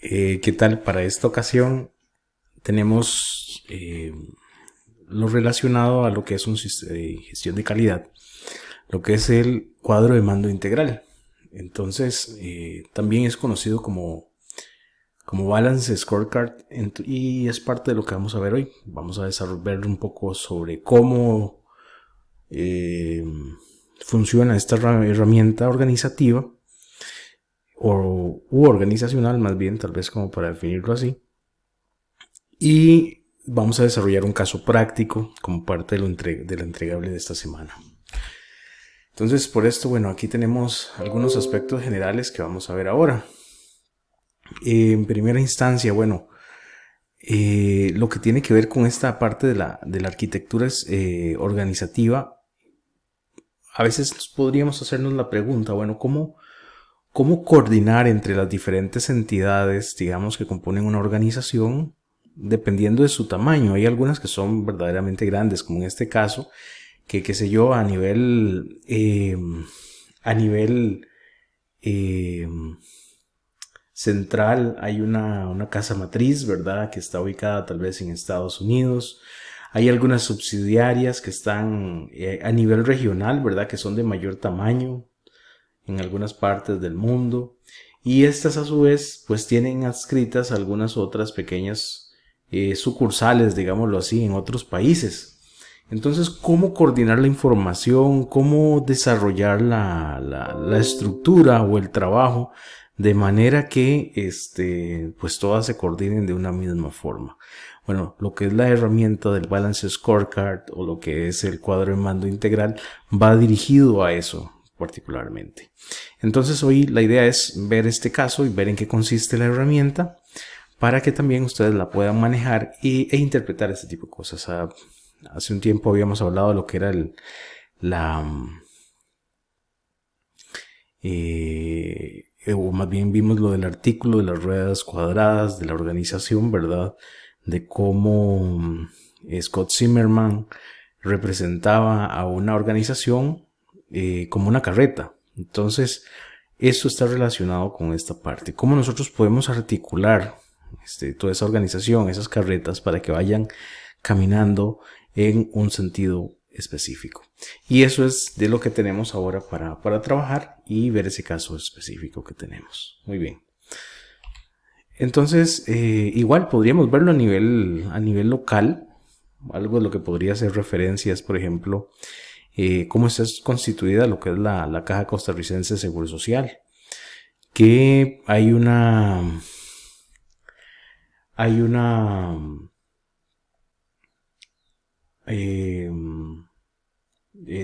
¿Qué tal? Para esta ocasión tenemos lo relacionado a lo que es un sistema de gestión de calidad, lo que es el cuadro de mando integral. Entonces, también es conocido como Balance Scorecard y es parte de lo que vamos a ver hoy. Vamos a desarrollar un poco sobre cómo eh, funciona esta herramienta organizativa u organizacional, más bien, tal vez como para definirlo así. Y vamos a desarrollar un caso práctico como parte de la entregable de esta semana. Entonces, por esto, bueno, aquí tenemos algunos aspectos generales que vamos a ver ahora. En primera instancia, bueno, lo que tiene que ver con esta parte de la arquitectura organizativa, a veces podríamos hacernos la pregunta, bueno, ¿cómo coordinar entre las diferentes entidades, digamos, que componen una organización, dependiendo de su tamaño? Hay algunas que son verdaderamente grandes, como en este caso, que qué sé yo, a nivel eh, central hay una casa matriz, ¿verdad? Que está ubicada tal vez en Estados Unidos. Hay algunas subsidiarias que están a nivel regional, ¿verdad? Que son de mayor tamaño en algunas partes del mundo. Y estas a su vez pues tienen adscritas algunas otras pequeñas sucursales, digámoslo así, en otros países. Entonces, ¿cómo coordinar la información? ¿Cómo desarrollar la estructura o el trabajo de manera que pues todas se coordinen de una misma forma? Bueno, lo que es la herramienta del Balance Scorecard o lo que es el cuadro de mando integral va dirigido a eso particularmente. Entonces hoy la idea es ver este caso y ver en qué consiste la herramienta para que también ustedes la puedan manejar e interpretar este tipo de cosas. Hace un tiempo habíamos hablado de lo que era o más bien vimos lo del artículo de las ruedas cuadradas de la organización, ¿verdad? De cómo Scott Zimmerman representaba a una organización como una carreta. Entonces, eso está relacionado con esta parte. ¿Cómo nosotros podemos articular toda esa organización, esas carretas, para que vayan caminando en un sentido específico? Y eso es de lo que tenemos ahora para trabajar y ver ese caso específico que tenemos. Muy bien. Entonces, igual podríamos verlo a nivel local. Algo de lo que podría hacer referencia es, por ejemplo, cómo está constituida lo que es la Caja Costarricense de Seguro Social. Que hay una eh,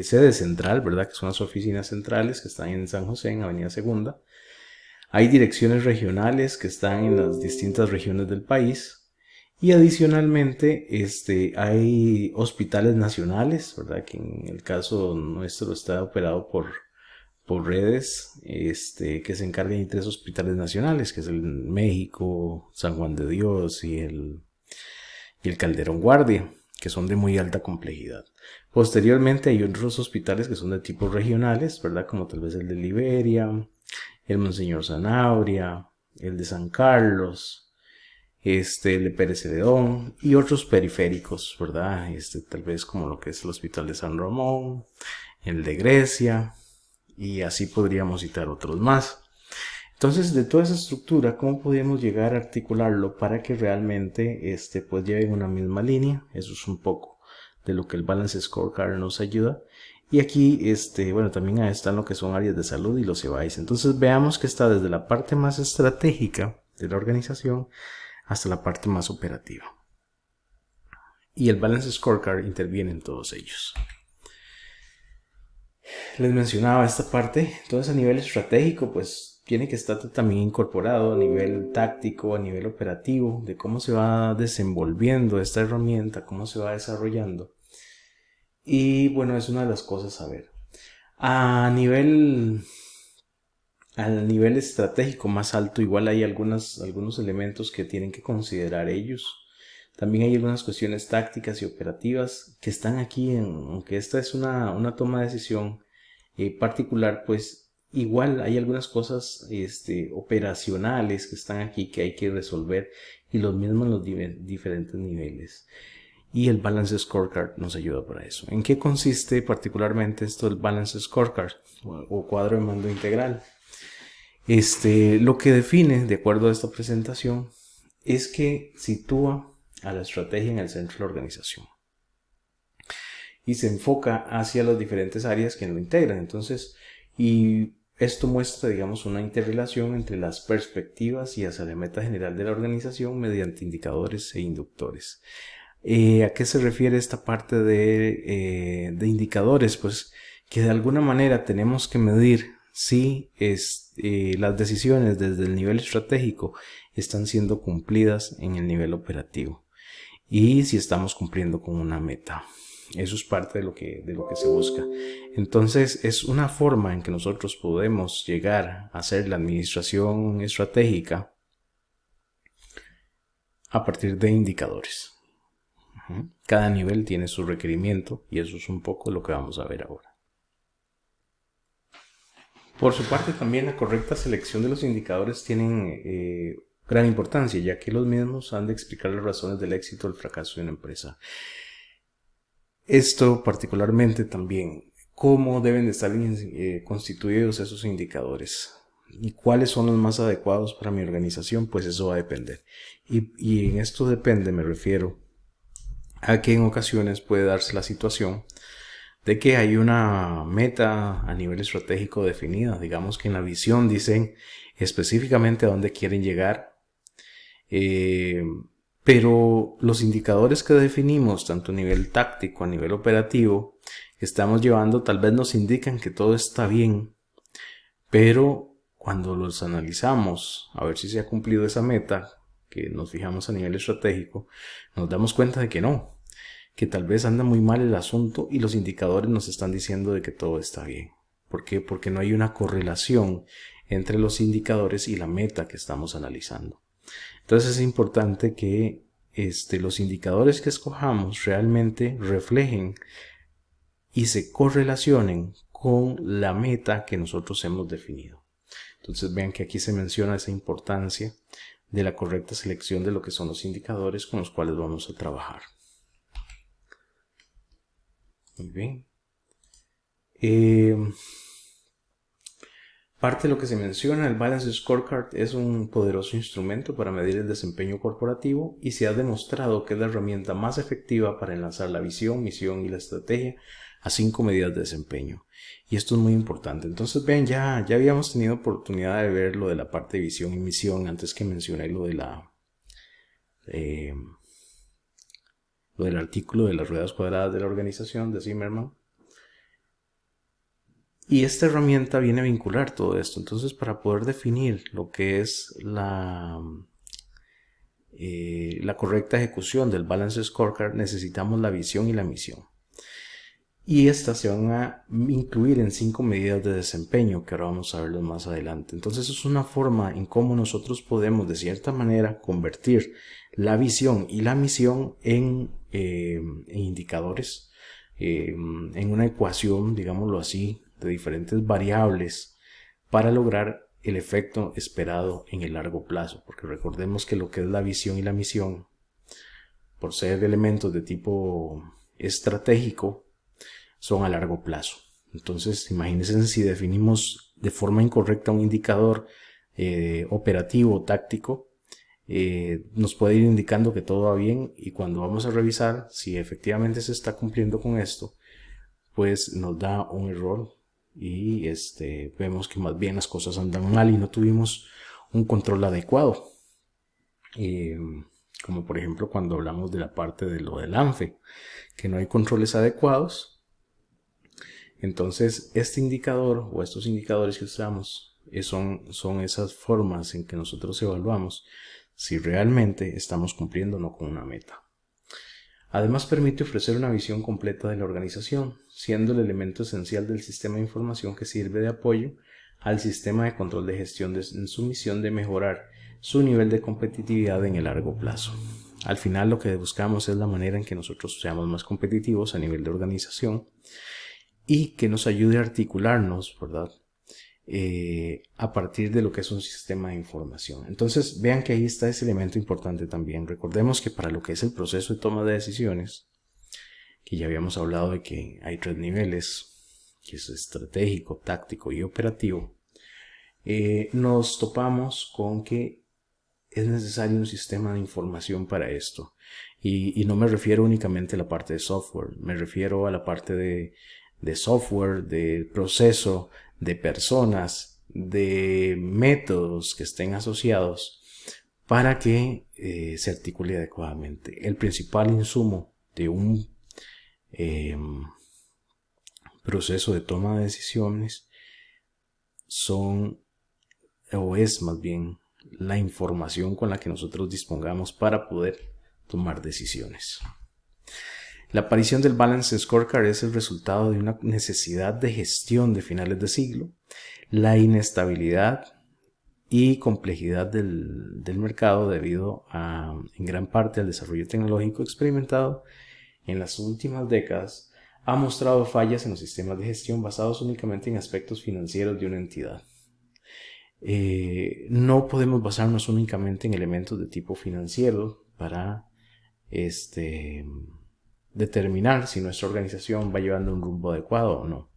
sede central, ¿verdad? Que son las oficinas centrales que están en San José, en Avenida Segunda. Hay direcciones regionales que están en las distintas regiones del país. Y adicionalmente, hay hospitales nacionales, ¿verdad? Que en el caso nuestro está operado por redes, que se encargan de 3 hospitales nacionales, que es el México, San Juan de Dios y el Calderón Guardia, que son de muy alta complejidad. Posteriormente hay otros hospitales que son de tipos regionales, ¿verdad? Como tal vez el de Liberia, el Monseñor Zanabria, el de San Carlos, el de Pérez Celedón y otros periféricos, ¿verdad? Tal vez como lo que es el Hospital de San Ramón, el de Grecia, y así podríamos citar otros más. Entonces, de toda esa estructura, ¿cómo podríamos llegar a articularlo para que realmente pues lleven una misma línea? Eso es un poco de lo que el Balance Scorecard nos ayuda. Y aquí, bueno, también están lo que son áreas de salud y los EVAIS. Entonces, veamos que está desde la parte más estratégica de la organización hasta la parte más operativa. Y el Balance Scorecard interviene en todos ellos. Les mencionaba esta parte, entonces a nivel estratégico, pues tiene que estar también incorporado a nivel táctico, a nivel operativo, de cómo se va desenvolviendo esta herramienta, cómo se va desarrollando. Y bueno, es una de las cosas a ver. A nivel, al nivel estratégico más alto, igual hay algunos elementos que tienen que considerar ellos. También hay algunas cuestiones tácticas y operativas que están aquí, aunque esta es una toma de decisión particular, pues igual hay algunas cosas operacionales que están aquí que hay que resolver, y los mismos en los diferentes niveles. Y el Balance Scorecard nos ayuda para eso. ¿En qué consiste particularmente esto del Balance Scorecard o cuadro de mando integral? Lo que define, de acuerdo a esta presentación, es que sitúa a la estrategia en el centro de la organización y se enfoca hacia las diferentes áreas que lo integran. Entonces, y esto muestra, digamos, una interrelación entre las perspectivas y hacia la meta general de la organización mediante indicadores e inductores. ¿A qué se refiere esta parte de indicadores? Pues que de alguna manera tenemos que medir si las decisiones desde el nivel estratégico están siendo cumplidas en el nivel operativo y si estamos cumpliendo con una meta. Eso es parte de lo que se busca. Entonces es una forma en que nosotros podemos llegar a hacer la administración estratégica a partir de indicadores. Cada nivel tiene su requerimiento y eso es un poco lo que vamos a ver ahora. Por su parte, también la correcta selección de los indicadores tienen gran importancia, ya que los mismos han de explicar las razones del éxito o el fracaso de una empresa. Esto particularmente también, cómo deben de estar constituidos esos indicadores y cuáles son los más adecuados para mi organización, pues eso va a depender. Y en esto depende, me refiero a que en ocasiones puede darse la situación de que hay una meta a nivel estratégico definida. Digamos que en la visión dicen específicamente a dónde quieren llegar, pero los indicadores que definimos, tanto a nivel táctico, a nivel operativo, que estamos llevando, tal vez nos indican que todo está bien, pero cuando los analizamos a ver si se ha cumplido esa meta que nos fijamos a nivel estratégico, nos damos cuenta de que no, que tal vez anda muy mal el asunto y los indicadores nos están diciendo de que todo está bien. ¿Por qué? Porque no hay una correlación entre los indicadores y la meta que estamos analizando. Entonces es importante que los indicadores que escojamos realmente reflejen y se correlacionen con la meta que nosotros hemos definido. Entonces vean que aquí se menciona esa importancia de la correcta selección de lo que son los indicadores con los cuales vamos a trabajar. Muy bien. Parte de lo que se menciona, el Balance Scorecard es un poderoso instrumento para medir el desempeño corporativo y se ha demostrado que es la herramienta más efectiva para enlazar la visión, misión y la estrategia a 5 medidas de desempeño. Y esto es muy importante. Entonces ven, ya habíamos tenido oportunidad de ver lo de la parte de visión y misión antes que mencioné lo del artículo de las ruedas cuadradas de la organización de Zimmerman. Y esta herramienta viene a vincular todo esto. Entonces, para poder definir lo que es la correcta ejecución del Balance Scorecard, necesitamos la visión y la misión. Y estas se van a incluir en 5 medidas de desempeño, que ahora vamos a verlos más adelante. Entonces, es una forma en cómo nosotros podemos, de cierta manera, convertir la visión y la misión en indicadores, en una ecuación, digámoslo así, de diferentes variables para lograr el efecto esperado en el largo plazo, porque recordemos que lo que es la visión y la misión, por ser elementos de tipo estratégico, son a largo plazo. Entonces imagínense si definimos de forma incorrecta un indicador operativo o táctico, nos puede ir indicando que todo va bien, y cuando vamos a revisar si efectivamente se está cumpliendo con esto, pues nos da un error y vemos que más bien las cosas andan mal y no tuvimos un control adecuado, como por ejemplo cuando hablamos de la parte de lo del ANFE, que no hay controles adecuados. Entonces este indicador o estos indicadores que usamos son esas formas en que nosotros evaluamos si realmente estamos cumpliendo o no con una meta. Además, permite ofrecer una visión completa de la organización, siendo el elemento esencial del sistema de información que sirve de apoyo al sistema de control de gestión en su misión de mejorar su nivel de competitividad en el largo plazo. Al final, lo que buscamos es la manera en que nosotros seamos más competitivos a nivel de organización y que nos ayude a articularnos, ¿verdad?, a partir de lo que es un sistema de información. Entonces vean que ahí está ese elemento importante también. Recordemos que para lo que es el proceso de toma de decisiones, que ya habíamos hablado de que hay 3 niveles, que es estratégico, táctico y operativo, nos topamos con que es necesario un sistema de información para esto. Y no me refiero únicamente a la parte de software, me refiero a la parte de software, de proceso, de personas, de métodos que estén asociados para que se articule adecuadamente. El principal insumo de un proceso de toma de decisiones es más bien la información con la que nosotros dispongamos para poder tomar decisiones. La aparición del Balanced Scorecard es el resultado de una necesidad de gestión de finales de siglo, la inestabilidad y complejidad del mercado debido en gran parte al desarrollo tecnológico experimentado en las últimas décadas ha mostrado fallas en los sistemas de gestión basados únicamente en aspectos financieros de una entidad. No podemos basarnos únicamente en elementos de tipo financiero para determinar si nuestra organización va llevando un rumbo adecuado o no.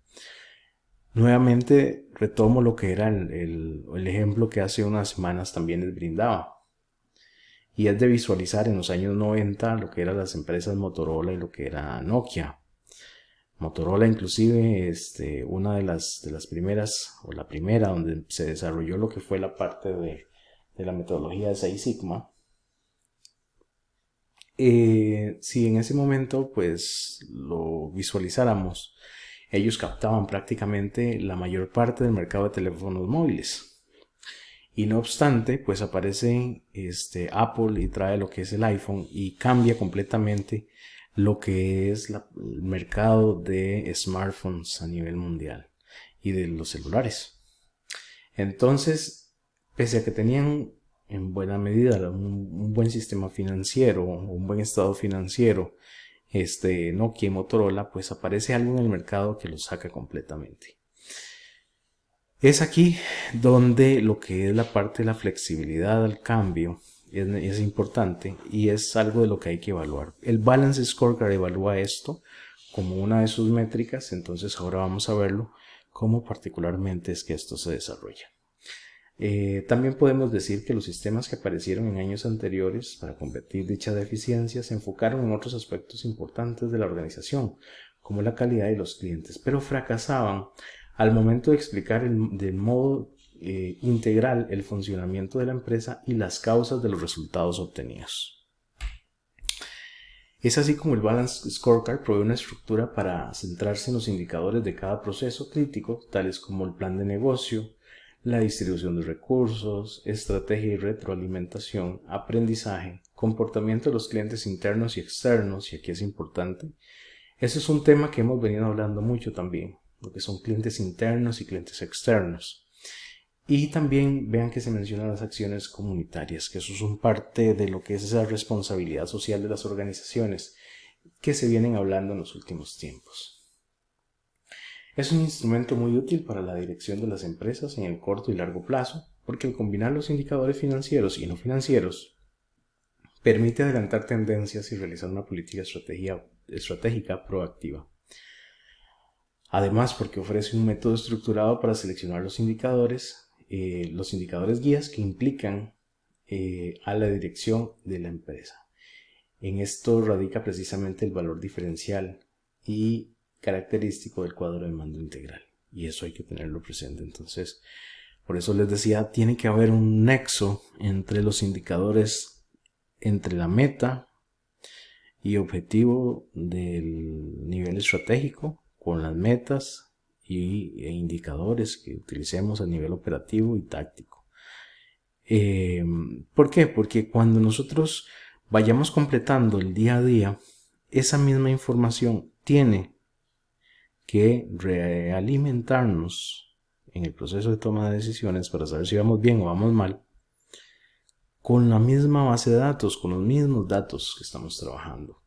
Nuevamente retomo lo que era el ejemplo que hace unas semanas también les brindaba. Y es de visualizar en los años 90 lo que eran las empresas Motorola y lo que era Nokia. Motorola inclusive, una de las primeras, o la primera donde se desarrolló lo que fue la parte de la metodología de 6 Sigma. Si en ese momento pues lo visualizáramos, ellos captaban prácticamente la mayor parte del mercado de teléfonos móviles. Y no obstante, pues aparece Apple y trae lo que es el iPhone y cambia completamente lo que es el mercado de smartphones a nivel mundial y de los celulares. Entonces, pese a que tenían en buena medida un buen sistema financiero, un buen estado financiero, Nokia y Motorola, pues aparece algo en el mercado que los saca completamente. Es aquí donde lo que es la parte de la flexibilidad al cambio es importante y es algo de lo que hay que evaluar. El Balance Scorecard evalúa esto como una de sus métricas, entonces ahora vamos a verlo cómo particularmente es que esto se desarrolla. También podemos decir que los sistemas que aparecieron en años anteriores para combatir dicha deficiencia se enfocaron en otros aspectos importantes de la organización, como la calidad de los clientes, pero fracasaban al momento de explicar de modo integral el funcionamiento de la empresa y las causas de los resultados obtenidos. Es así como el Balanced Scorecard provee una estructura para centrarse en los indicadores de cada proceso crítico, tales como el plan de negocio, la distribución de recursos, estrategia y retroalimentación, aprendizaje, comportamiento de los clientes internos y externos, y aquí es importante. Ese es un tema que hemos venido hablando mucho también, lo que son clientes internos y clientes externos. Y también vean que se mencionan las acciones comunitarias, que eso es un parte de lo que es esa responsabilidad social de las organizaciones que se vienen hablando en los últimos tiempos. Es un instrumento muy útil para la dirección de las empresas en el corto y largo plazo, porque al combinar los indicadores financieros y no financieros, permite adelantar tendencias y realizar una política estratégica proactiva. Además, porque ofrece un método estructurado para seleccionar los indicadores guías que implican a la dirección de la empresa. En esto radica precisamente el valor diferencial y característico del cuadro de mando integral, y eso hay que tenerlo presente. Entonces, por eso les decía, tiene que haber un nexo entre los indicadores, entre la meta y objetivo del nivel estratégico con las metas e indicadores que utilicemos a nivel operativo y táctico. ¿Por qué? Porque cuando nosotros vayamos completando el día a día, esa misma información tiene que realimentarnos en el proceso de toma de decisiones para saber si vamos bien o vamos mal, con la misma base de datos, con los mismos datos que estamos trabajando.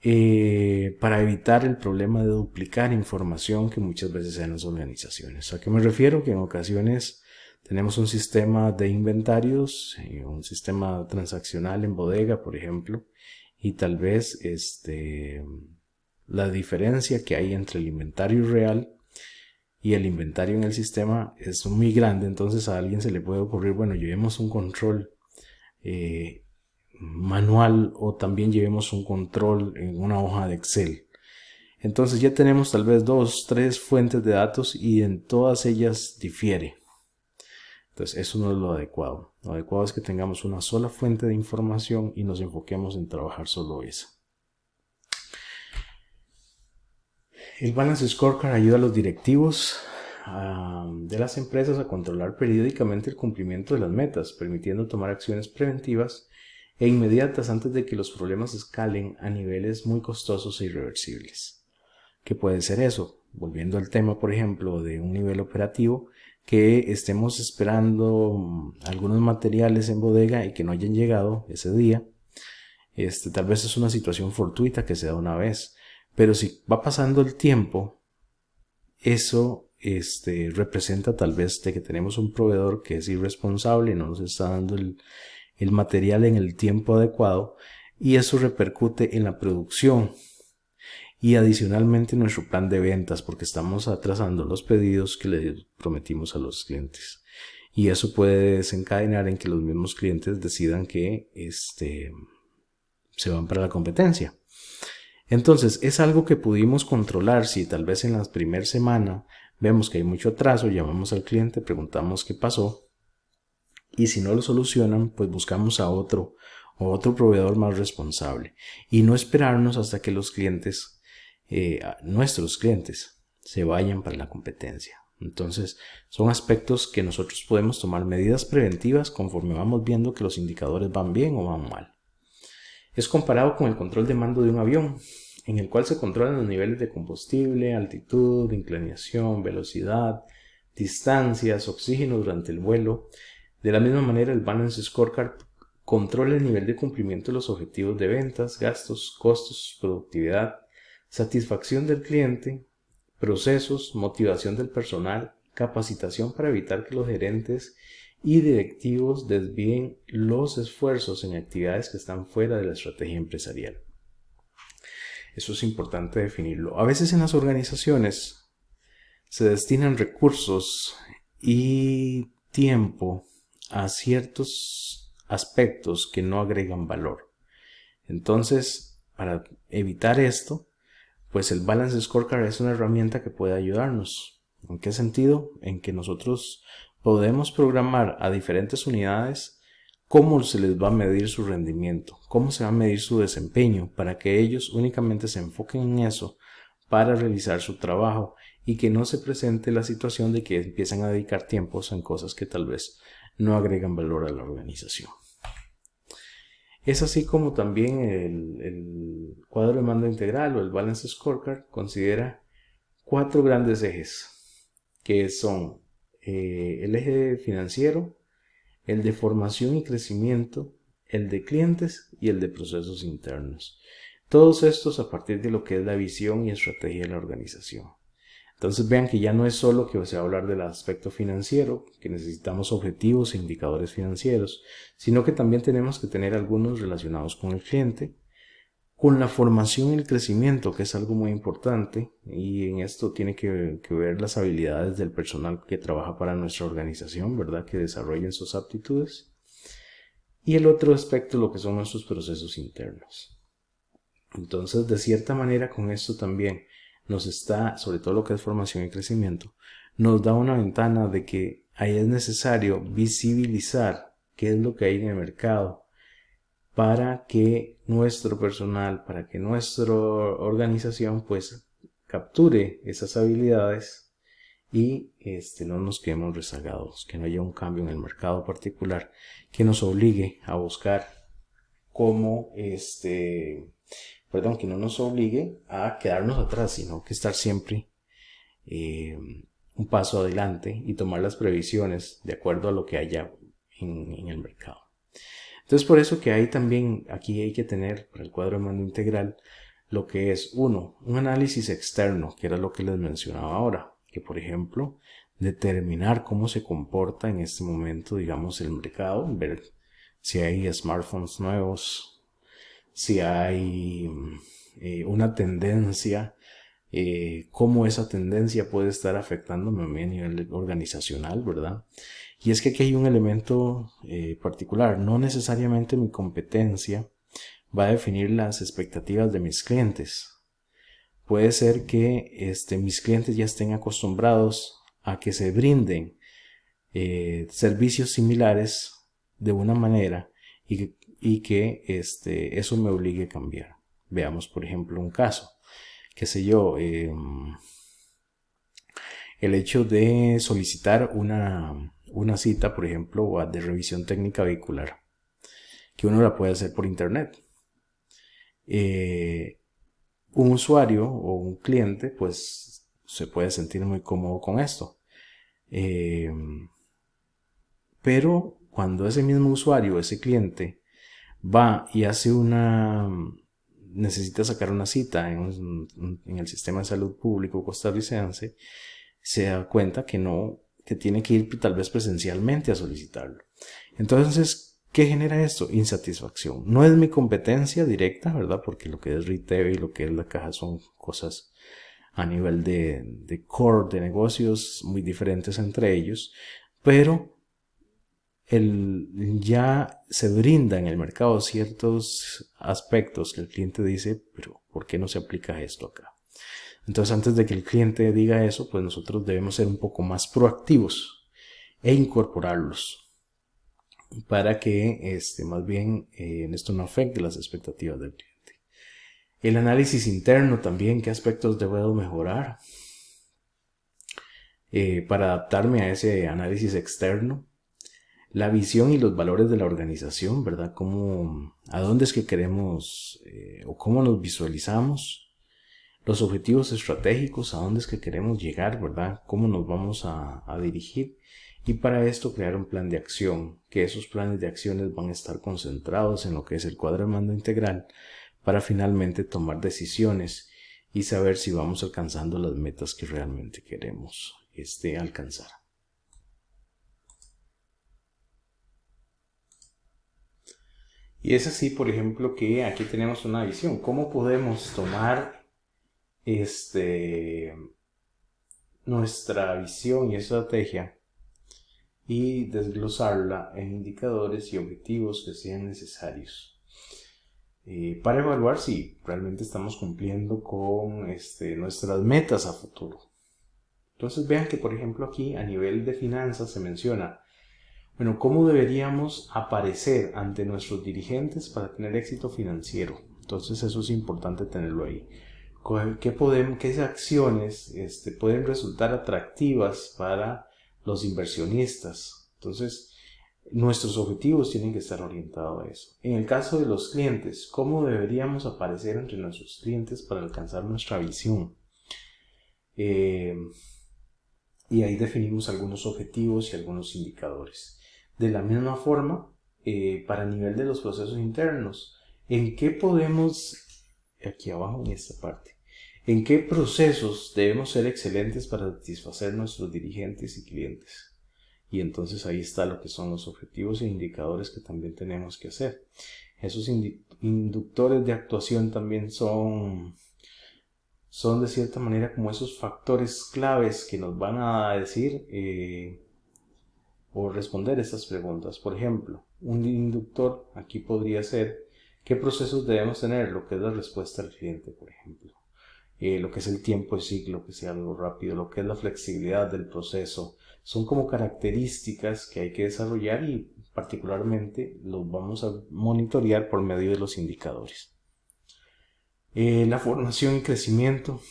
para evitar el problema de duplicar información que muchas veces hay en las organizaciones. ¿A qué me refiero? Que en ocasiones tenemos un sistema de inventarios, un sistema transaccional en bodega, por ejemplo, y tal vez la diferencia que hay entre el inventario real y el inventario en el sistema es muy grande. Entonces a alguien se le puede ocurrir, bueno, llevemos un control manual, o también llevemos un control en una hoja de Excel. Entonces ya tenemos tal vez 2, 3 fuentes de datos y en todas ellas difiere. Entonces eso no es lo adecuado. Lo adecuado es que tengamos una sola fuente de información y nos enfoquemos en trabajar solo esa. El Balance Scorecard ayuda a los directivos de las empresas a controlar periódicamente el cumplimiento de las metas, permitiendo tomar acciones preventivas e inmediatas antes de que los problemas escalen a niveles muy costosos e irreversibles. ¿Qué puede ser eso? Volviendo al tema, por ejemplo, de un nivel operativo, que estemos esperando algunos materiales en bodega y que no hayan llegado ese día. Tal vez es una situación fortuita que se da una vez, pero si va pasando el tiempo, eso representa tal vez de que tenemos un proveedor que es irresponsable y no nos está dando el material en el tiempo adecuado, y eso repercute en la producción y adicionalmente en nuestro plan de ventas, porque estamos atrasando los pedidos que le prometimos a los clientes, y eso puede desencadenar en que los mismos clientes decidan que se van para la competencia. Entonces es algo que pudimos controlar. Si tal vez en la primera semana vemos que hay mucho atraso, llamamos al cliente, preguntamos qué pasó, y si no lo solucionan, pues buscamos a otro proveedor más responsable, y no esperarnos hasta que los clientes, nuestros clientes, se vayan para la competencia. Entonces son aspectos que nosotros podemos tomar medidas preventivas conforme vamos viendo que los indicadores van bien o van mal. Es comparado con el control de mando de un avión, en el cual se controlan los niveles de combustible, altitud, inclinación, velocidad, distancias, oxígeno durante el vuelo. De la misma manera, el Balance Scorecard controla el nivel de cumplimiento de los objetivos de ventas, gastos, costos, productividad, satisfacción del cliente, procesos, motivación del personal, capacitación para evitar que los gerentes y directivos desvíen los esfuerzos en actividades que están fuera de la estrategia empresarial. Eso es importante definirlo. A veces en las organizaciones se destinan recursos y tiempo a ciertos aspectos que no agregan valor. Entonces, para evitar esto, pues el Balance Scorecard es una herramienta que puede ayudarnos. ¿En qué sentido? En que nosotros podemos programar a diferentes unidades cómo se les va a medir su rendimiento, cómo se va a medir su desempeño, para que ellos únicamente se enfoquen en eso para realizar su trabajo y que no se presente la situación de que empiezan a dedicar tiempos en cosas que tal vez no agregan valor a la organización. Es así como también el cuadro de mando integral o el Balance Scorecard considera 4 grandes ejes, que son el eje financiero, el de formación y crecimiento, el de clientes y el de procesos internos. Todos estos a partir de lo que es la visión y estrategia de la organización. Entonces vean que ya no es solo que se va a hablar del aspecto financiero, que necesitamos objetivos e indicadores financieros, sino que también tenemos que tener algunos relacionados con el cliente, con la formación y el crecimiento, que es algo muy importante, y en esto tiene que ver las habilidades del personal que trabaja para nuestra organización, ¿verdad? Que desarrollen sus aptitudes. Y el otro aspecto, lo que son nuestros procesos internos. Entonces, de cierta manera, con esto también nos está, sobre todo lo que es formación y crecimiento, nos da una ventana de que ahí es necesario visibilizar qué es lo que hay en el mercado para que nuestro personal, para que nuestra organización pues capture esas habilidades y no nos quedemos rezagados, que no haya un cambio en el mercado particular que nos obligue a buscar cómo que no nos obligue a quedarnos atrás, sino que estar siempre un paso adelante y tomar las previsiones de acuerdo a lo que haya en el mercado. Entonces por eso que aquí hay que tener para el cuadro de mando integral lo que es un análisis externo, que era lo que les mencionaba ahora, que por ejemplo, determinar cómo se comporta en este momento, digamos, el mercado, ver si hay smartphones nuevos, si hay una tendencia, cómo esa tendencia puede estar afectándome a mí a nivel organizacional, ¿verdad? Y es que aquí hay un elemento particular, no necesariamente mi competencia va a definir las expectativas de mis clientes. Puede ser que mis clientes ya estén acostumbrados a que se brinden servicios similares de una manera y que eso me obligue a cambiar. Veamos, por ejemplo, un caso. Qué sé yo, el hecho de solicitar una cita, por ejemplo, de revisión técnica vehicular, que uno la puede hacer por internet. Un usuario o un cliente pues se puede sentir muy cómodo con esto. Pero cuando ese mismo usuario, ese cliente, va y hace necesita sacar una cita en el sistema de salud público costarricense, se da cuenta que no, que tiene que ir tal vez presencialmente a solicitarlo. Entonces, ¿qué genera esto? Insatisfacción. No es mi competencia directa, ¿verdad? Porque lo que es retail y lo que es la caja son cosas a nivel de core de negocios muy diferentes entre ellos, pero ya se brinda en el mercado ciertos aspectos que el cliente dice, pero ¿por qué no se aplica esto acá? Entonces, antes de que el cliente diga eso, pues nosotros debemos ser un poco más proactivos e incorporarlos para que más bien esto no afecte las expectativas del cliente. El análisis interno también, qué aspectos debo mejorar para adaptarme a ese análisis externo. La visión y los valores de la organización, ¿verdad? A dónde es que queremos o cómo nos visualizamos. Los objetivos estratégicos, a dónde es que queremos llegar, ¿verdad? Cómo nos vamos a dirigir. Y para esto crear un plan de acción, que esos planes de acciones van a estar concentrados en lo que es el cuadro de mando integral para finalmente tomar decisiones y saber si vamos alcanzando las metas que realmente queremos alcanzar. Y es así, por ejemplo, que aquí tenemos una visión. ¿Cómo podemos tomar nuestra visión y estrategia y desglosarla en indicadores y objetivos que sean necesarios para evaluar si realmente estamos cumpliendo con nuestras metas a futuro? Entonces vean que, por ejemplo, aquí a nivel de finanzas se menciona, bueno, ¿cómo deberíamos aparecer ante nuestros dirigentes para tener éxito financiero? Entonces eso es importante tenerlo ahí. ¿Qué acciones pueden resultar atractivas para los inversionistas? Entonces, nuestros objetivos tienen que estar orientados a eso. En el caso de los clientes, ¿cómo deberíamos aparecer entre nuestros clientes para alcanzar nuestra visión? Y ahí definimos algunos objetivos y algunos indicadores. De la misma forma, para nivel de los procesos internos, ¿en qué podemos, aquí abajo en esta parte, en qué procesos debemos ser excelentes para satisfacer nuestros dirigentes y clientes? Y entonces ahí está lo que son los objetivos e indicadores que también tenemos que hacer. Esos inductores de actuación también son de cierta manera como esos factores claves que nos van a decir o responder estas preguntas. Por ejemplo, un inductor aquí podría ser qué procesos debemos tener, lo que es la respuesta al cliente, por ejemplo. Lo que es el tiempo de ciclo, que sea algo rápido, lo que es la flexibilidad del proceso. Son como características que hay que desarrollar y particularmente los vamos a monitorear por medio de los indicadores. La formación y crecimiento,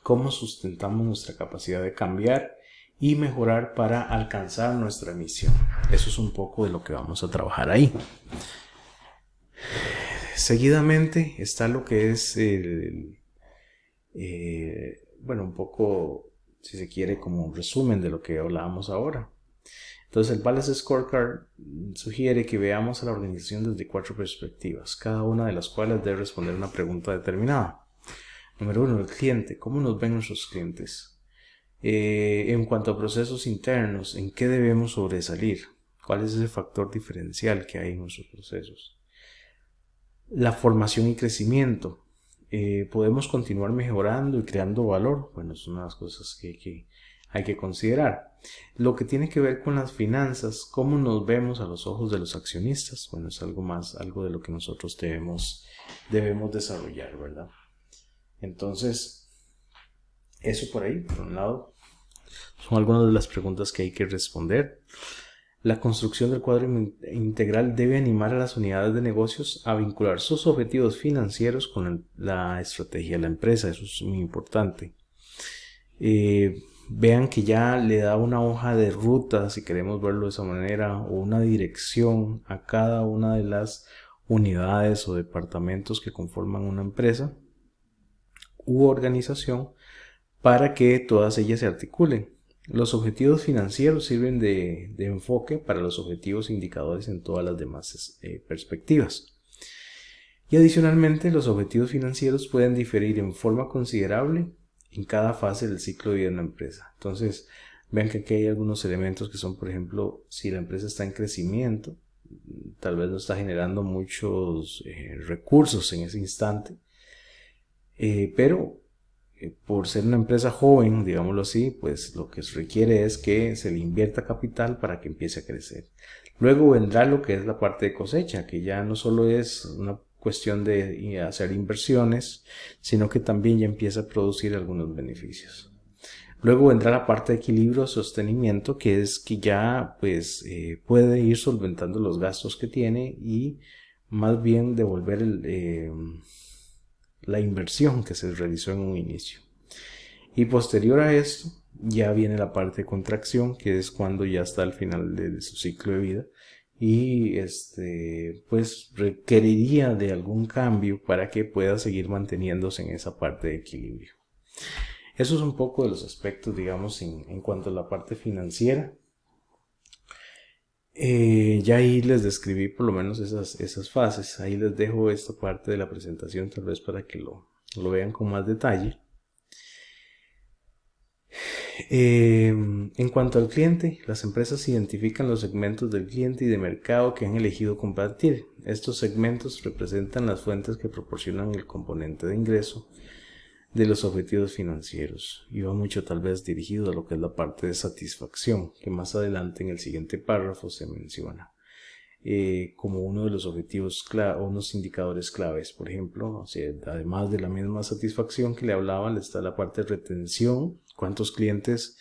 cómo sustentamos nuestra capacidad de cambiar y mejorar para alcanzar nuestra misión. Eso es un poco de lo que vamos a trabajar ahí. Seguidamente está lo que es un poco, si se quiere, como un resumen de lo que hablábamos ahora. Entonces el Balance Scorecard sugiere que veamos a la organización desde 4 perspectivas, cada una de las cuales debe responder a una pregunta determinada. Número 1, el cliente. ¿Cómo nos ven nuestros clientes? En cuanto a procesos internos, ¿en qué debemos sobresalir? ¿Cuál es ese factor diferencial que hay en nuestros procesos? La formación y crecimiento. ¿Podemos continuar mejorando y creando valor? Bueno, es una de las cosas que hay que considerar. Lo que tiene que ver con las finanzas, ¿cómo nos vemos a los ojos de los accionistas? Bueno, es algo de lo que nosotros debemos desarrollar, ¿verdad? Entonces, eso por ahí, por un lado, son algunas de las preguntas que hay que responder. La construcción del cuadro integral debe animar a las unidades de negocios a vincular sus objetivos financieros con la estrategia de la empresa. Eso es muy importante. Vean que ya le da una hoja de ruta, si queremos verlo de esa manera, o una dirección a cada una de las unidades o departamentos que conforman una empresa u organización para que todas ellas se articulen. Los objetivos financieros sirven de enfoque para los objetivos indicadores en todas las demás perspectivas. Y adicionalmente, los objetivos financieros pueden diferir en forma considerable en cada fase del ciclo de vida de una empresa. Entonces, vean que aquí hay algunos elementos que son, por ejemplo, si la empresa está en crecimiento, tal vez no está generando muchos recursos en ese instante, pero por ser una empresa joven, digámoslo así, pues lo que se requiere es que se le invierta capital para que empiece a crecer. Luego vendrá lo que es la parte de cosecha, que ya no solo es una cuestión de hacer inversiones, sino que también ya empieza a producir algunos beneficios. Luego vendrá la parte de equilibrio, sostenimiento, que es que ya pues puede ir solventando los gastos que tiene y más bien devolver la inversión que se realizó en un inicio. Y posterior a esto ya viene la parte de contracción, que es cuando ya está al final de su ciclo de vida y pues requeriría de algún cambio para que pueda seguir manteniéndose en esa parte de equilibrio. Eso es un poco de los aspectos, digamos, en cuanto a la parte financiera. Ya ahí les describí por lo menos esas fases. Ahí les dejo esta parte de la presentación tal vez para que lo vean con más detalle. En cuanto al cliente, las empresas identifican los segmentos del cliente y de mercado que han elegido compartir. Estos segmentos representan las fuentes que proporcionan el componente de ingreso de los objetivos financieros y va mucho tal vez dirigido a lo que es la parte de satisfacción, que más adelante en el siguiente párrafo se menciona como uno de los objetivos o unos indicadores claves. Por ejemplo, o sea, además de la misma satisfacción que le hablaban, está la parte de retención, cuántos clientes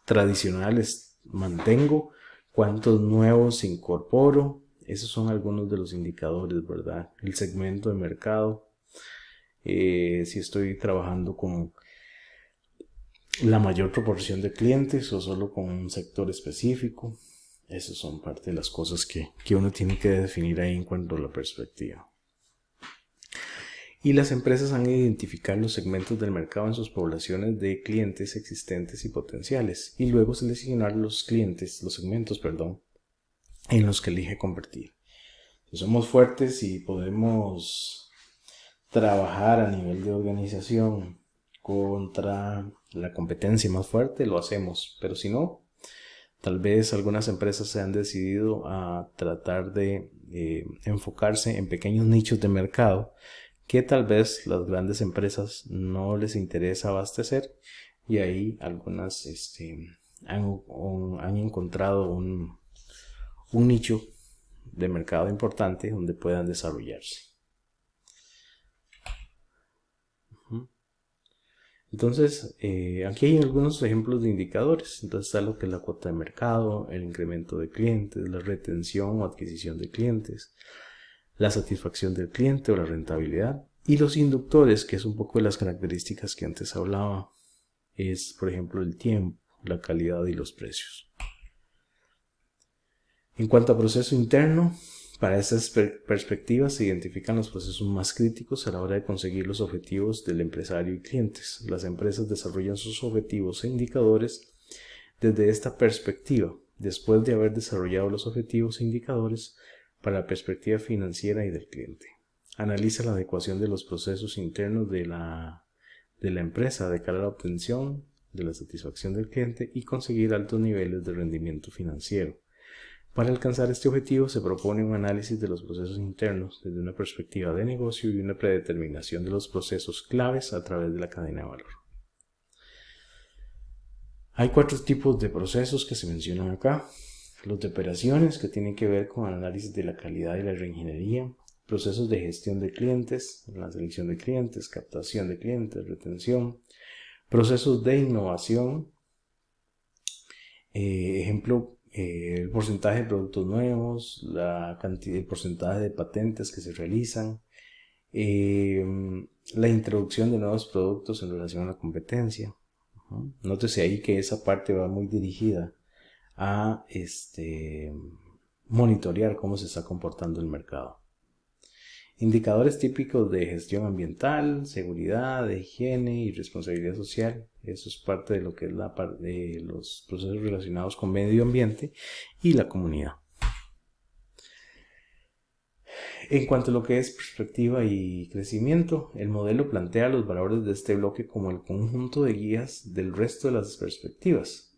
tradicionales mantengo, cuántos nuevos incorporo. Esos son algunos de los indicadores, ¿verdad? El segmento de mercado, si estoy trabajando con la mayor proporción de clientes o solo con un sector específico. Esas son parte de las cosas que uno tiene que definir ahí en cuanto a la perspectiva. Y las empresas han de identificar los segmentos del mercado en sus poblaciones de clientes existentes y potenciales y luego seleccionar los segmentos, en los que elige convertir. Si somos fuertes y podemos trabajar a nivel de organización contra la competencia más fuerte, lo hacemos, pero si no, tal vez algunas empresas se han decidido a tratar de enfocarse en pequeños nichos de mercado que tal vez las grandes empresas no les interesa abastecer y ahí algunas han encontrado un nicho de mercado importante donde puedan desarrollarse. Entonces, aquí hay algunos ejemplos de indicadores. Entonces está lo que es la cuota de mercado, el incremento de clientes, la retención o adquisición de clientes, la satisfacción del cliente o la rentabilidad. Y los inductores, que es un poco de las características que antes hablaba, es por ejemplo el tiempo, la calidad y los precios. En cuanto a proceso interno, para estas perspectivas se identifican los procesos más críticos a la hora de conseguir los objetivos del empresario y clientes. Las empresas desarrollan sus objetivos e indicadores desde esta perspectiva, después de haber desarrollado los objetivos e indicadores para la perspectiva financiera y del cliente. Analiza la adecuación de los procesos internos de la empresa de cara a la obtención de la satisfacción del cliente y conseguir altos niveles de rendimiento financiero. Para alcanzar este objetivo se propone un análisis de los procesos internos desde una perspectiva de negocio y una predeterminación de los procesos claves a través de la cadena de valor. Hay 4 tipos de procesos que se mencionan acá. Los de operaciones, que tienen que ver con el análisis de la calidad y la reingeniería. Procesos de gestión de clientes, la selección de clientes, captación de clientes, retención. Procesos de innovación, ejemplo, el porcentaje de productos nuevos, el porcentaje de patentes que se realizan, la introducción de nuevos productos en relación a la competencia. Nótese ahí que esa parte va muy dirigida a monitorear cómo se está comportando el mercado. Indicadores típicos de gestión ambiental, seguridad, de higiene y responsabilidad social. Eso es parte de lo que es la parte de los procesos relacionados con medio ambiente y la comunidad. En cuanto a lo que es perspectiva y crecimiento, el modelo plantea los valores de este bloque como el conjunto de guías del resto de las perspectivas.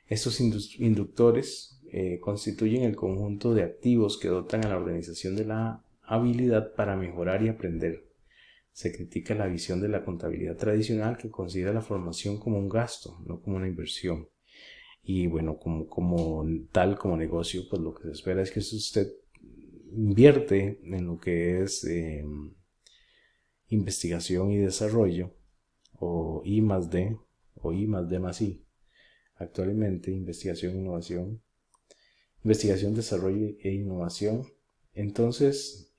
Estos inductores constituyen el conjunto de activos que dotan a la organización de la habilidad para mejorar y aprender. Se critica la visión de la contabilidad tradicional que considera la formación como un gasto, no como una inversión. Y bueno, como negocio, pues lo que se espera es que si usted invierte en lo que es investigación y desarrollo, o I+D, o I+D+I. Actualmente, investigación, desarrollo e innovación. Entonces,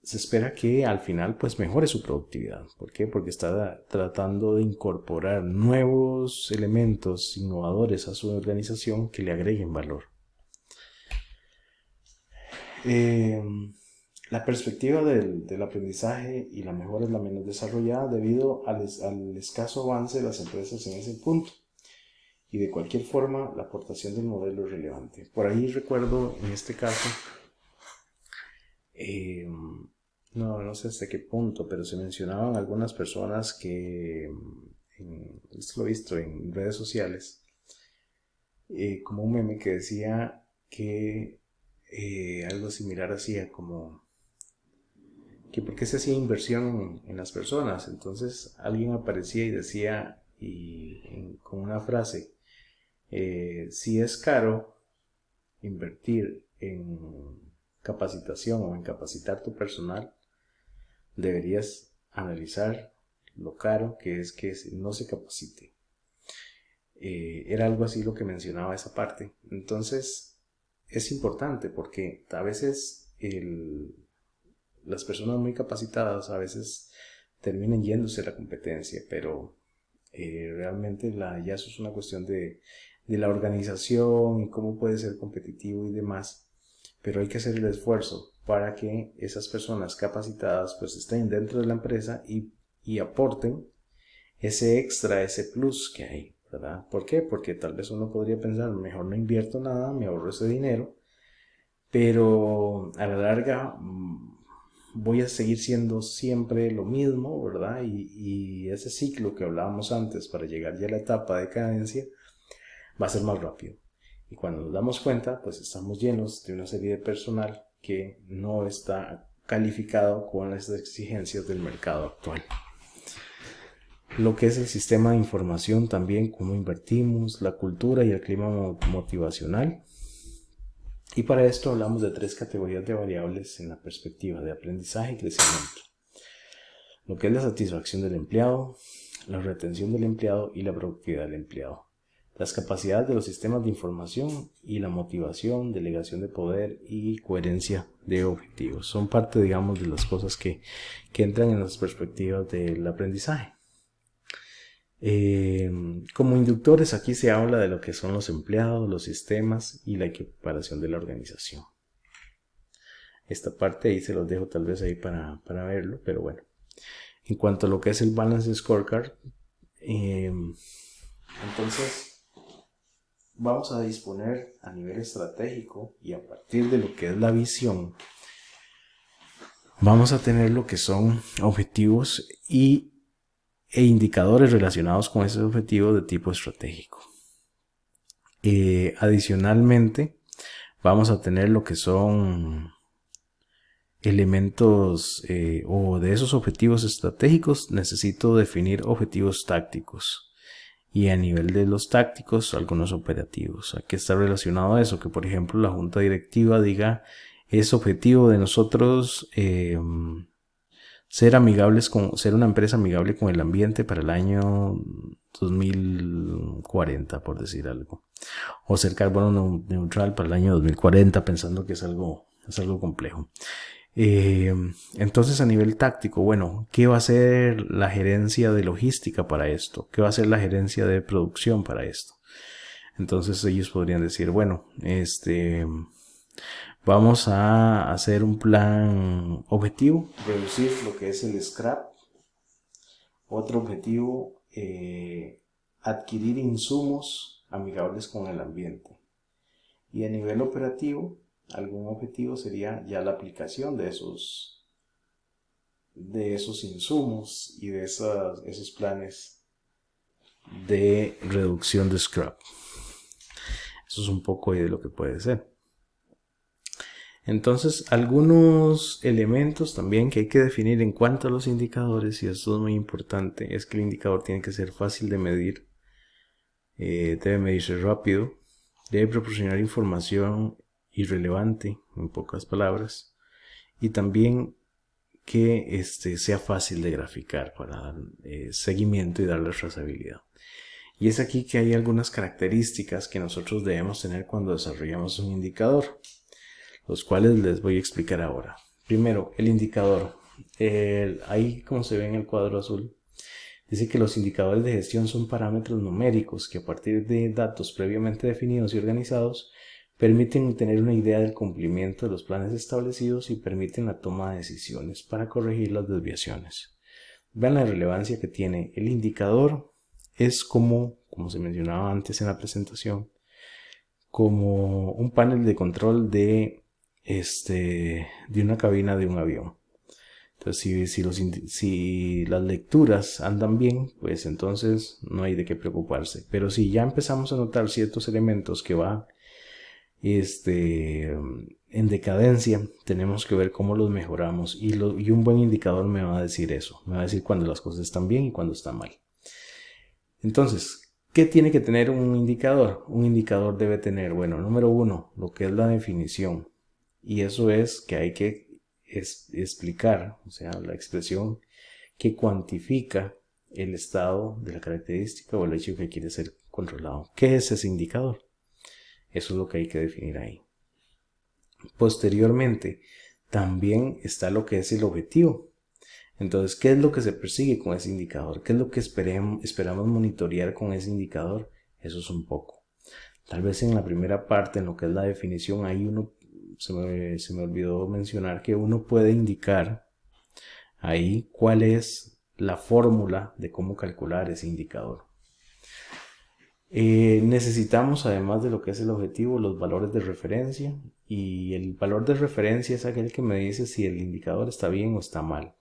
se espera que al final pues mejore su productividad. ¿Por qué? Porque está tratando de incorporar nuevos elementos innovadores a su organización que le agreguen valor. La perspectiva del aprendizaje y la mejora es la menos desarrollada debido al escaso avance de las empresas en ese punto. Y de cualquier forma, la aportación del modelo es relevante. Por ahí recuerdo en este caso, no sé hasta qué punto, pero se mencionaban algunas personas que, esto lo he visto en redes sociales, como un meme que decía que algo similar hacía como que por qué se hacía inversión en las personas. Entonces alguien aparecía y decía con una frase, si es caro invertir en capacitación o en capacitar tu personal, deberías analizar lo caro que es que no se capacite. Era algo así lo que mencionaba esa parte. Entonces es importante porque a veces las personas muy capacitadas a veces terminan yéndose a la competencia, pero realmente ya eso es una cuestión de la organización y cómo puede ser competitivo y demás, pero hay que hacer el esfuerzo para que esas personas capacitadas pues estén dentro de la empresa y aporten ese extra, ese plus que hay, ¿verdad? ¿Por qué? Porque tal vez uno podría pensar, mejor no invierto nada, me ahorro ese dinero, pero a la larga voy a seguir siendo siempre lo mismo, ¿verdad? Y ese ciclo que hablábamos antes para llegar ya a la etapa de cadencia va a ser más rápido. Y cuando nos damos cuenta, pues estamos llenos de una serie de personal que no está calificado con las exigencias del mercado actual. Lo que es el sistema de información también, cómo invertimos, la cultura y el clima motivacional. Y para esto hablamos de 3 categorías de variables en la perspectiva de aprendizaje y crecimiento. Lo que es la satisfacción del empleado, la retención del empleado y la productividad del empleado. Las capacidades de los sistemas de información y la motivación, delegación de poder y coherencia de objetivos. Son parte, digamos, de las cosas que entran en las perspectivas del aprendizaje. Como inductores aquí se habla de lo que son los empleados, los sistemas y la equiparación de la organización. Esta parte ahí se los dejo tal vez ahí para verlo, pero bueno. En cuanto a lo que es el Balance Scorecard, Entonces, vamos a disponer a nivel estratégico y a partir de lo que es la visión, vamos a tener lo que son objetivos e indicadores relacionados con esos objetivos de tipo estratégico. Adicionalmente, vamos a tener lo que son elementos o de esos objetivos estratégicos necesito definir objetivos tácticos y a nivel de los tácticos algunos operativos. ¿A qué está relacionado eso? Que por ejemplo la junta directiva diga es objetivo de nosotros ser una empresa amigable con el ambiente para el año 2040, por decir algo, o ser carbono neutral para el año 2040, pensando que es algo complejo. Entonces a nivel táctico, bueno, ¿qué va a hacer la gerencia de logística para esto? ¿Qué va a hacer la gerencia de producción para esto? Entonces ellos podrían decir, bueno, vamos a hacer un plan objetivo, reducir lo que es el scrap. Otro objetivo, adquirir insumos amigables con el ambiente. Y a nivel operativo, algún objetivo sería ya la aplicación de esos insumos y de esos planes de reducción de scrap. Eso es un poco de lo que puede ser. Entonces, algunos elementos también que hay que definir en cuanto a los indicadores, y esto es muy importante, es que el indicador tiene que ser fácil de medir, debe medirse rápido, debe proporcionar información irrelevante, en pocas palabras, y también que sea fácil de graficar para dar seguimiento y darle trazabilidad. Y es aquí que hay algunas características que nosotros debemos tener cuando desarrollamos un indicador, los cuales les voy a explicar ahora. Primero, el indicador. Ahí, como se ve en el cuadro azul, dice que los indicadores de gestión son parámetros numéricos que a partir de datos previamente definidos y organizados permiten tener una idea del cumplimiento de los planes establecidos y permiten la toma de decisiones para corregir las desviaciones. Vean la relevancia que tiene. El indicador es como se mencionaba antes en la presentación, como un panel de control de una cabina de un avión. Entonces, si las lecturas andan bien, pues entonces no hay de qué preocuparse. Pero si ya empezamos a notar ciertos elementos que van en decadencia, tenemos que ver cómo los mejoramos. Y un buen indicador me va a decir eso. Me va a decir cuando las cosas están bien y cuando están mal. Entonces, ¿qué tiene que tener un indicador? Un indicador debe tener, bueno, número uno, lo que es la definición. Y eso es que hay que explicar, o sea, la expresión que cuantifica el estado de la característica o el hecho que quiere ser controlado. ¿Qué es ese indicador? Eso es lo que hay que definir ahí. Posteriormente, también está lo que es el objetivo. Entonces, ¿qué es lo que se persigue con ese indicador? ¿Qué es lo que esperamos monitorear con ese indicador? Eso es un poco. Tal vez en la primera parte, en lo que es la definición, ahí se me olvidó mencionar que uno puede indicar ahí cuál es la fórmula de cómo calcular ese indicador. Necesitamos, además de lo que es el objetivo, los valores de referencia, y el valor de referencia es aquel que me dice si el indicador está bien o está mal.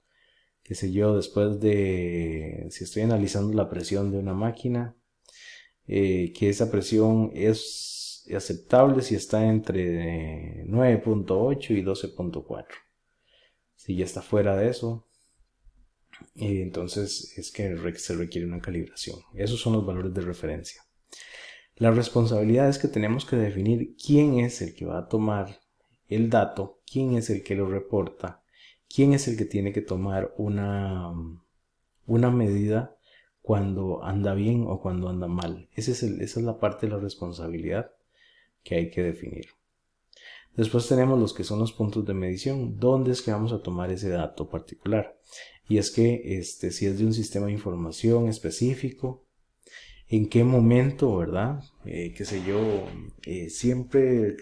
Qué sé yo, después de si estoy analizando la presión de una máquina, que esa presión es aceptable si está entre 9.8 y 12.4. Si ya está fuera de eso, entonces es que se requiere una calibración. Esos son los valores de referencia. La responsabilidad es que tenemos que definir quién es el que va a tomar el dato, quién es el que lo reporta, quién es el que tiene que tomar una medida cuando anda bien o cuando anda mal. Esa es la parte de la responsabilidad que hay que definir. Después tenemos los que son los puntos de medición. ¿Dónde es que vamos a tomar ese dato particular? Y es que si es de un sistema de información específico, en qué momento, ¿verdad? Qué sé yo, siempre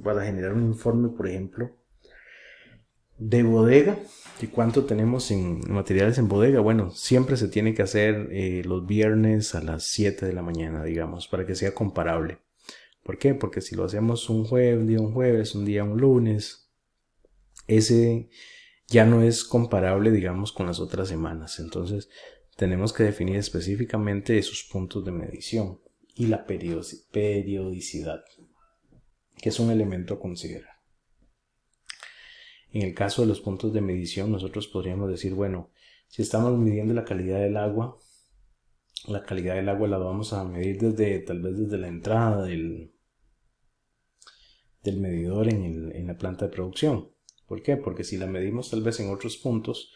para generar un informe, por ejemplo, De bodega, ¿y cuánto tenemos en materiales en bodega? Bueno, siempre se tiene que hacer los viernes a las 7 de la mañana, digamos, para que sea comparable. ¿Por qué? Porque si lo hacemos un jueves, un día un lunes, ese ya no es comparable, digamos, con las otras semanas. Entonces, tenemos que definir específicamente esos puntos de medición y la periodicidad, que es un elemento a considerar. En el caso de los puntos de medición, nosotros podríamos decir, bueno, si estamos midiendo la calidad del agua la vamos a medir tal vez desde la entrada del medidor en la planta de producción. ¿Por qué? Porque si la medimos tal vez en otros puntos,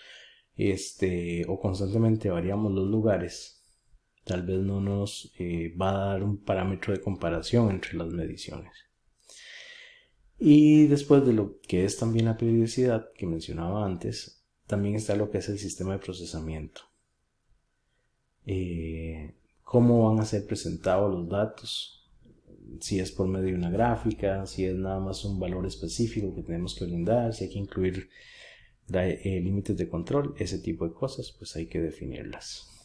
o constantemente variamos los lugares, tal vez no nos va a dar un parámetro de comparación entre las mediciones. Y después de lo que es también la periodicidad que mencionaba antes, también está lo que es el sistema de procesamiento. Cómo van a ser presentados los datos, si es por medio de una gráfica, si es nada más un valor específico que tenemos que brindar, si hay que incluir límites de control, ese tipo de cosas, pues hay que definirlas.